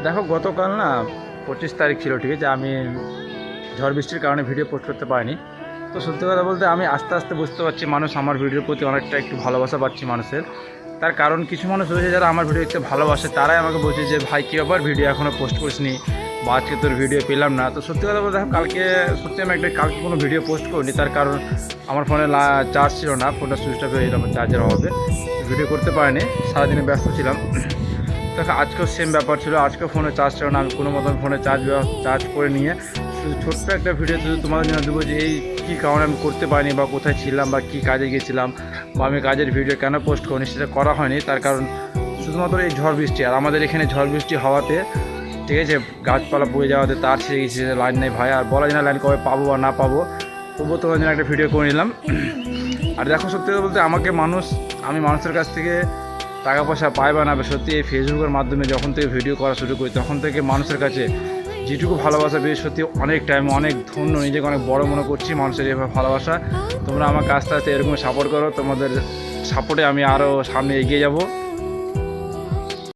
দেখো গতকাল না 25 তারিখ ছিল, ঠিক আছে। আমি ঝড় বৃষ্টির কারণে ভিডিও পোস্ট করতে পারিনি। তো সত্যি কথা বলতে আমি আস্তে আস্তে বুঝতে পারছি মানুষ আমার ভিডিওর প্রতি অনেকটা একটু ভালোবাসা পাচ্ছি মানুষের। তার কারণ কিছু মানুষ রয়েছে যারা আমার ভিডিও দেখতে ভালোবাসে, তারাই আমাকে বলছে যে ভাই কী ব্যাপার ভিডিও এখনও পোস্ট করিসনি বা আজকে তোর ভিডিও পেলাম না। তো সত্যি কথা বলতে কালকে সত্যি আমি কালকে কোনো ভিডিও পোস্ট করিনি, তার কারণ আমার ফোনে চার্জ ছিল না, ফোনটা সুইচ অফ হয়ে যেত আমার চার্জের অভাবে, ভিডিও করতে পারিনি, সারাদিনে ব্যস্ত ছিলাম। দেখো আজকেও সেম ব্যাপার ছিল, আজকেও ফোনে চার্জ ছিল না, আমি কোনো মতন ফোনে চার্জ করে নিয়ে শুধু ছোট্ট একটা ভিডিও শুধু তোমাদের জন্য দেবো যে এই কী কারণে আমি করতে পারিনি বা কোথায় ছিলাম বা কী কাজে গিয়েছিলাম বা আমি কাজের ভিডিও কেন পোস্ট করিনি সেটা করা হয়নি। তার কারণ শুধুমাত্র এই ঝড় বৃষ্টি, আর আমাদের এখানে ঝড় বৃষ্টি হওয়াতে, ঠিক আছে, গাছপালা পড়ে যাওয়াতে তার ছিঁড়ে গেছে, লাইন নেই ভাই, আর বলা যায় না লাইন কবে পাবো বা না পাবো, তবুও তোমার জন্য একটা ভিডিও করে নিলাম। আর দেখো সত্যি কথা বলতে আমি মানুষের কাছ থেকে টাকা পয়সা পাই বা না, সত্যি এই ফেসবুকের মাধ্যমে যখন থেকে ভিডিও করা শুরু করি তখন থেকে মানুষের কাছে যেটুকু ভালোবাসা পেয়ে সত্যি অনেক টাইম অনেক ধন্য, নিজেকে অনেক বড় মনে করছি মানুষের এভাবে ভালোবাসা। তোমরা আমাকে আস্তে আস্তে এরকম সাপোর্ট করো, তোমাদের সাপোর্টে আমি আরও সামনে এগিয়ে যাব।